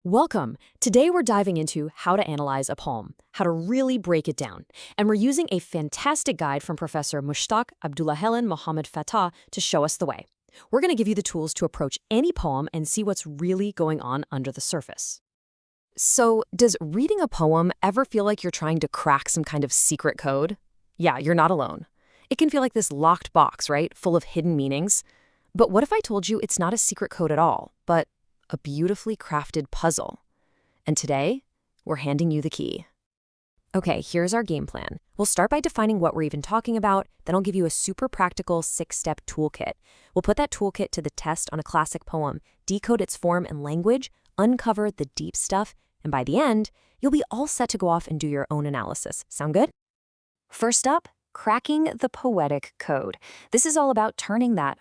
Welcome! Today we're diving into how to analyze a poem, how to really break it down. And we're using a fantastic guide from Professor Mushtaq Abdullahian Mohammed Fatah to show us the way. We're going to give you the tools to approach any poem and see what's really going on under the surface. So, does reading a poem ever feel like you're trying to crack some kind of secret code? Yeah, you're not alone. It can feel like this locked box, right? Full of hidden meanings. But what if I told you it's not a secret code at all, but a beautifully crafted puzzle? And today, we're handing you the key. Okay, here's our game plan. We'll start by defining what we're even talking about, then I'll give you a super practical 6-step toolkit. We'll put that toolkit to the test on a classic poem, decode its form and language, uncover the deep stuff, and by the end, you'll be all set to go off and do your own analysis. Sound good? First up, cracking the poetic code. This is all about turning that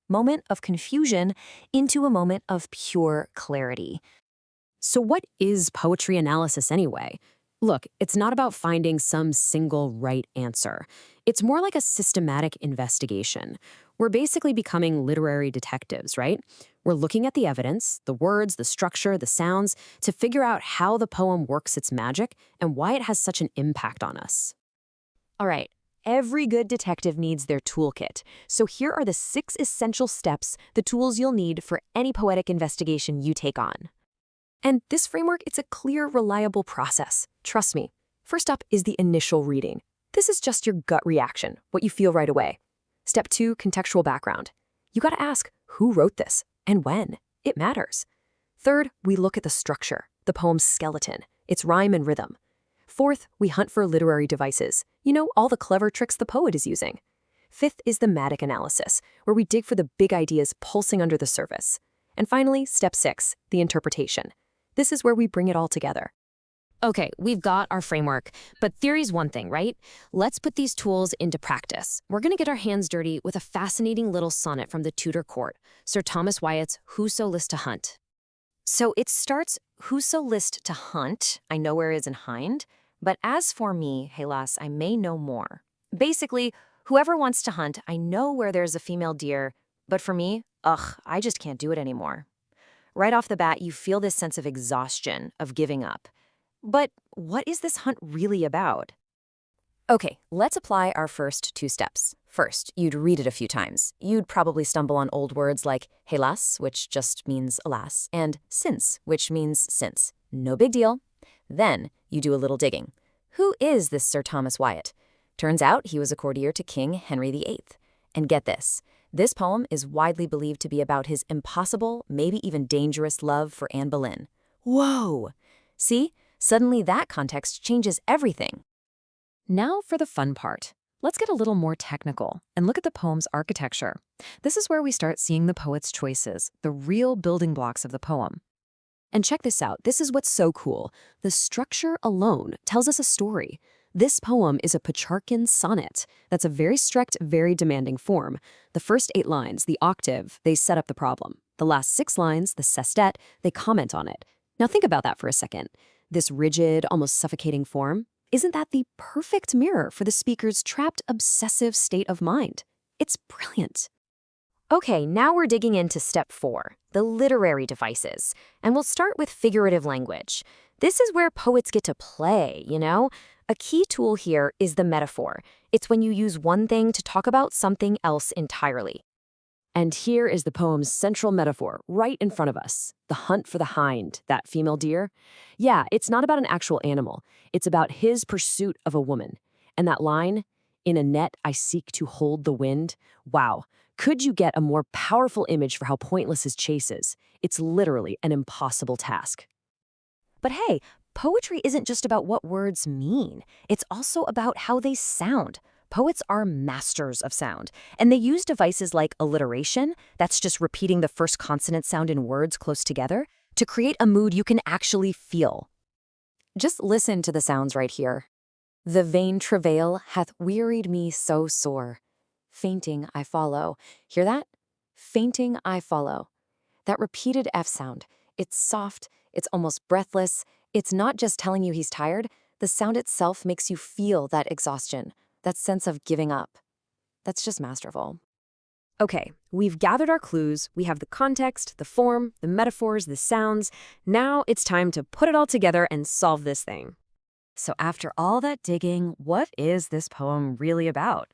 moment of confusion into a moment of pure clarity. So what is poetry analysis anyway? Look, it's not about finding some single right answer. It's more like a systematic investigation. We're basically becoming literary detectives, right? We're looking at the evidence, the words, the structure, the sounds, to figure out how the poem works its magic and why it has such an impact on us. All right. Every good detective needs their toolkit. So here are the 6 essential steps, the tools you'll need for any poetic investigation you take on. And this framework, it's a clear, reliable process. Trust me. First up is the initial reading. This is just your gut reaction, what you feel right away. Step 2, contextual background. You gotta ask, who wrote this and when? It matters. Third, we look at the structure, the poem's skeleton, its rhyme and rhythm. Fourth, we hunt for literary devices. You know, all the clever tricks the poet is using. Fifth is thematic analysis, where we dig for the big ideas pulsing under the surface. And finally, step 6, the interpretation. This is where we bring it all together. Okay, we've got our framework, but theory's one thing, right? Let's put these tools into practice. We're going to get our hands dirty with a fascinating little sonnet from the Tudor court, Sir Thomas Wyatt's Whoso List to Hunt. So it starts, Whoso list to hunt, I know where is in hind, but as for me, hélas, I may know more. Basically, whoever wants to hunt, I know where there's a female deer, but for me, I just can't do it anymore. Right off the bat, you feel this sense of exhaustion, of giving up. But what is this hunt really about? Okay, let's apply our first 2 steps. First, you'd read it a few times. You'd probably stumble on old words like hélas, which just means alas, and since, which means since. No big deal. Then, you do a little digging. Who is this Sir Thomas Wyatt? Turns out he was a courtier to King Henry VIII. And get this poem is widely believed to be about his impossible, maybe even dangerous love for Anne Boleyn. Whoa! See? Suddenly that context changes everything. Now for the fun part. Let's get a little more technical and look at the poem's architecture. This is where we start seeing the poet's choices, the real building blocks of the poem. And check this out. This is what's so cool. The structure alone tells us a story. This poem is a Petrarchan sonnet. That's a very strict, very demanding form. The first 8 lines, the octave, they set up the problem. The last 6 lines, the sestet, they comment on it. Now think about that for a second. This rigid, almost suffocating form, isn't that the perfect mirror for the speaker's trapped, obsessive state of mind? It's brilliant. Okay, now we're digging into step 4, the literary devices. And we'll start with figurative language. This is where poets get to play, you know? A key tool here is the metaphor. It's when you use one thing to talk about something else entirely. And here is the poem's central metaphor, right in front of us. The hunt for the hind, that female deer. Yeah, it's not about an actual animal. It's about his pursuit of a woman. And that line, in a net I seek to hold the wind. Wow, could you get a more powerful image for how pointless his chase is? It's literally an impossible task. But hey, poetry isn't just about what words mean. It's also about how they sound. Poets are masters of sound, and they use devices like alliteration, that's just repeating the first consonant sound in words close together, to create a mood you can actually feel. Just listen to the sounds right here. The vain travail hath wearied me so sore. Fainting I follow. Hear that? Fainting I follow. That repeated F sound, it's soft, it's almost breathless. It's not just telling you he's tired. The sound itself makes you feel that exhaustion, that sense of giving up. That's just masterful. Okay, we've gathered our clues, we have the context, the form, the metaphors, the sounds. Now it's time to put it all together and solve this thing. So after all that digging, what is this poem really about?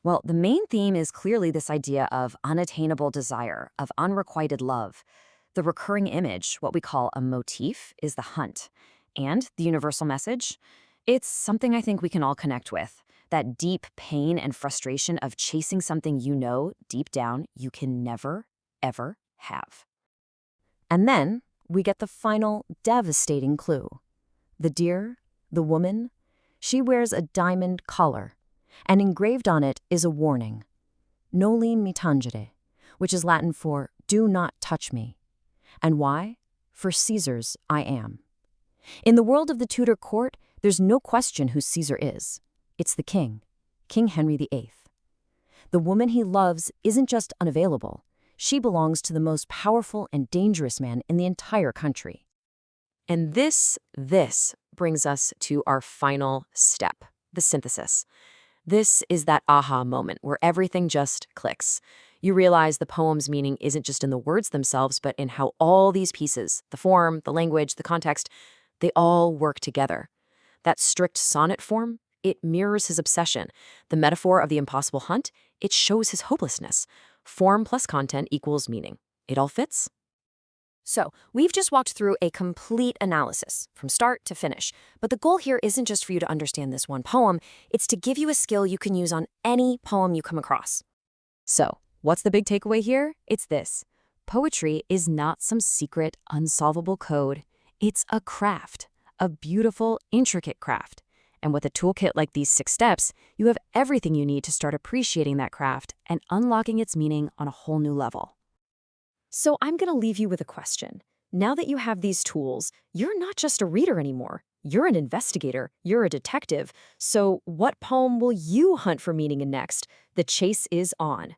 Well, the main theme is clearly this idea of unattainable desire, of unrequited love. The recurring image, what we call a motif, is the hunt. And the universal message? It's something I think we can all connect with. That deep pain and frustration of chasing something you know deep down you can never, ever have. And then we get the final devastating clue. The deer, the woman, she wears a diamond collar, and engraved on it is a warning. Noli me tangere, which is Latin for do not touch me. And why? For Caesar's I am. In the world of the Tudor court, there's no question who Caesar is. It's the king, King Henry VIII. The woman he loves isn't just unavailable. She belongs to the most powerful and dangerous man in the entire country. And this brings us to our final step, the synthesis. This is that aha moment where everything just clicks. You realize the poem's meaning isn't just in the words themselves, but in how all these pieces, the form, the language, the context, they all work together. That strict sonnet form, it mirrors his obsession. The metaphor of the impossible hunt, it shows his hopelessness. Form plus content equals meaning. It all fits? So, we've just walked through a complete analysis, from start to finish. But the goal here isn't just for you to understand this one poem, it's to give you a skill you can use on any poem you come across. So, what's the big takeaway here? It's this. Poetry is not some secret, unsolvable code. It's a craft, a beautiful, intricate craft. And with a toolkit like these 6 steps, you have everything you need to start appreciating that craft and unlocking its meaning on a whole new level. So I'm going to leave you with a question. Now that you have these tools, you're not just a reader anymore. You're an investigator. You're a detective. So what poem will you hunt for meaning in next? The chase is on.